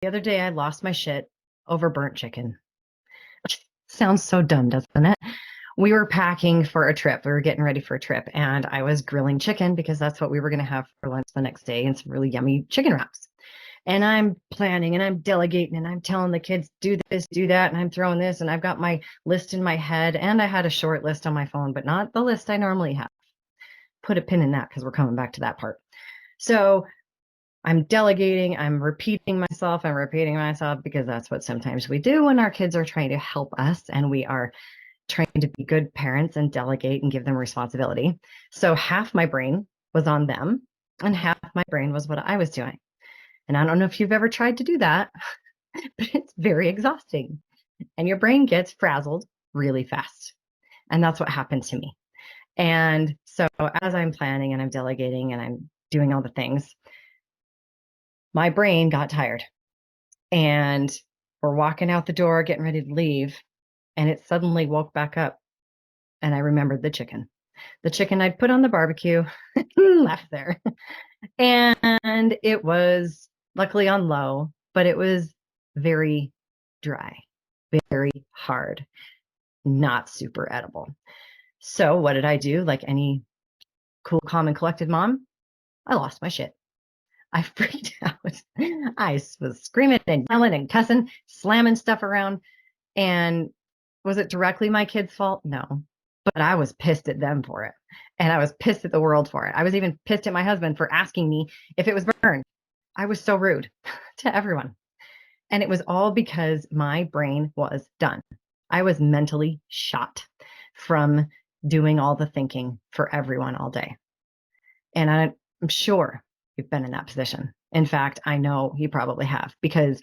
The other day, I lost my shit over burnt chicken. Sounds so dumb, doesn't it? We were packing for a trip. We were getting ready for a trip, and I was grilling chicken because that's what we were going to have for lunch the next day and some really yummy chicken wraps. And I'm planning and I'm delegating and I'm telling the kids, do this, do that. And I'm throwing this. And I've got my list in my head. And I had a short list on my phone, but not the list I normally have. Put a pin in that because we're coming back to that part. So I'm delegating, I'm repeating myself because that's what sometimes we do when our kids are trying to help us and we are trying to be good parents and delegate and give them responsibility. So half my brain was on them and half my brain was what I was doing. And I don't know if you've ever tried to do that, but it's very exhausting and your brain gets frazzled really fast. And that's what happened to me. And so as I'm planning and I'm delegating and I'm doing all the things, my brain got tired and we're walking out the door, getting ready to leave. And it suddenly woke back up. And I remembered the chicken I'd put on the barbecue, left there. And it was luckily on low, but it was very dry, very hard, not super edible. So what did I do? Like any cool, calm, and collected mom, I lost my shit. I freaked out. I was screaming and yelling and cussing, slamming stuff around. And was it directly my kids' fault? No. But I was pissed at them for it. And I was pissed at the world for it. I was even pissed at my husband for asking me if it was burned. I was so rude to everyone. And it was all because my brain was done. I was mentally shot from doing all the thinking for everyone all day. And I'm sure you've been in that position. In fact, I know you probably have because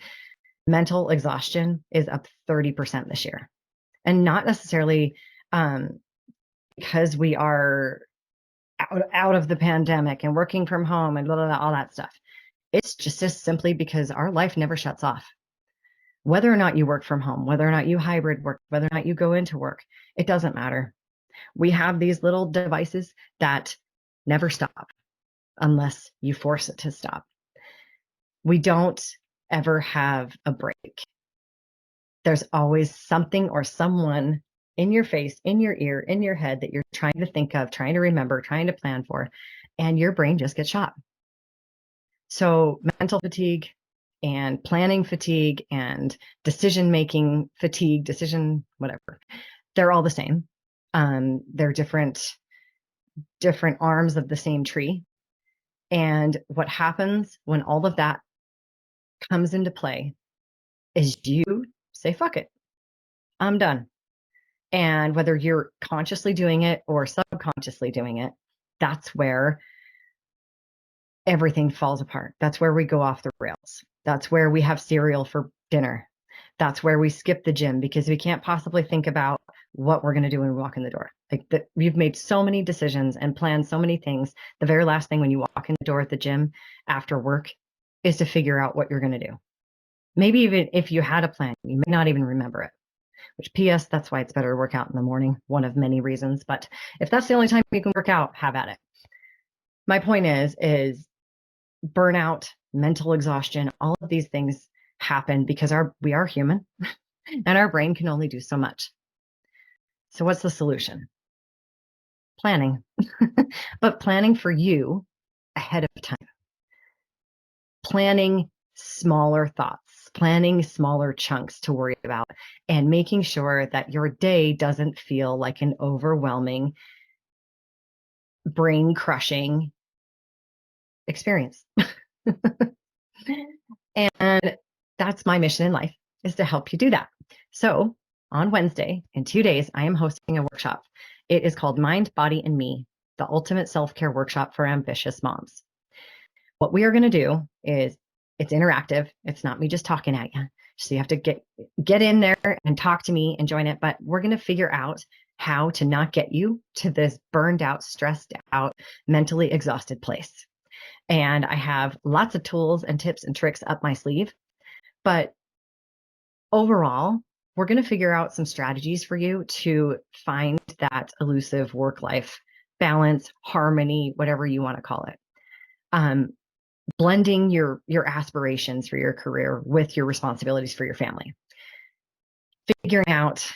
mental exhaustion is up 30% this year. And not necessarily because we are out of the pandemic and working from home and blah, blah, blah, all that stuff. It's just simply because our life never shuts off. Whether or not you work from home, whether or not you hybrid work, whether or not you go into work, it doesn't matter. We have these little devices that never stop unless you force it to stop. We don't ever have a break. There's always something or someone in your face, in your ear, in your head that you're trying to think of, trying to remember, trying to plan for, and your brain just gets shot. So mental fatigue and planning fatigue and decision-making fatigue, whatever, they're all the same. They're different arms of the same tree. And what happens when all of that comes into play is you say, fuck it, I'm done. And whether you're consciously doing it or subconsciously doing it, that's where everything falls apart. That's where we go off the rails. That's where we have cereal for dinner. That's where we skip the gym because we can't possibly think about what we're going to do when we walk in the door. We've made so many decisions and planned so many things. The very last thing when you walk in the door at the gym after work is to figure out what you're going to do. Maybe even if you had a plan, you may not even remember it. Which, P.S., that's why it's better to work out in the morning, one of many reasons. But if that's the only time you can work out, have at it. My point is burnout, mental exhaustion, all of these things happen because we are human and our brain can only do so much. So what's the solution? Planning, but planning for you ahead of time. Planning smaller thoughts, planning smaller chunks to worry about, and making sure that your day doesn't feel like an overwhelming, brain-crushing experience. And that's my mission in life, is to help you do that. So on Wednesday, in 2 days, I am hosting a workshop. It is called Mind, Body, and Me, the Ultimate Self-Care Workshop for Ambitious Moms. What we are going to do is it's interactive. It's not me just talking at you. So you have to get in there and talk to me and join it. But we're going to figure out how to not get you to this burned out, stressed out, mentally exhausted place. And I have lots of tools and tips and tricks up my sleeve. But overall, we're going to figure out some strategies for you to find that elusive work-life balance, harmony, whatever you want to call it. blending your aspirations for your career with your responsibilities for your family, figuring out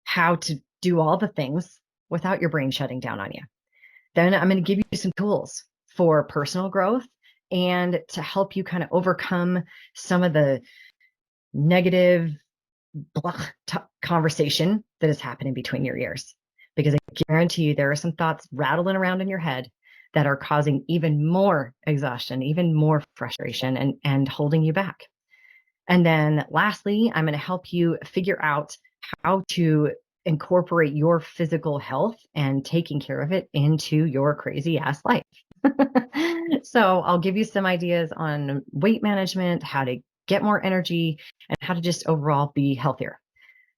how to do all the things without your brain shutting down on you. Then I'm going to give you some tools for personal growth and to help you kind of overcome some of the negative conversation that is happening between your ears. Because I guarantee you there are some thoughts rattling around in your head that are causing even more exhaustion, even more frustration, and holding you back. And then lastly, I'm going to help you figure out how to incorporate your physical health and taking care of it into your crazy ass life. So I'll give you some ideas on weight management, how to get more energy, and how to just overall be healthier.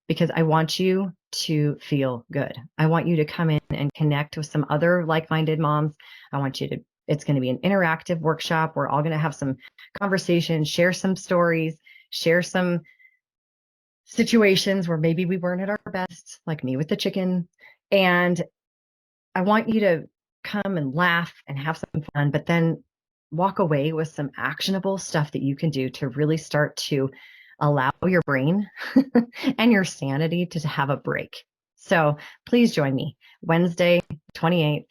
Because I want you to feel good. I want you to come in and connect with some other like-minded moms. I want you to, it's going to be an interactive workshop. We're all going to have some conversations, share some stories, share some situations where maybe we weren't at our best, like me with the chicken. And I want you to come and laugh and have some fun, but then walk away with some actionable stuff that you can do to really start to allow your brain and your sanity to have a break. So please join me Wednesday, 28th,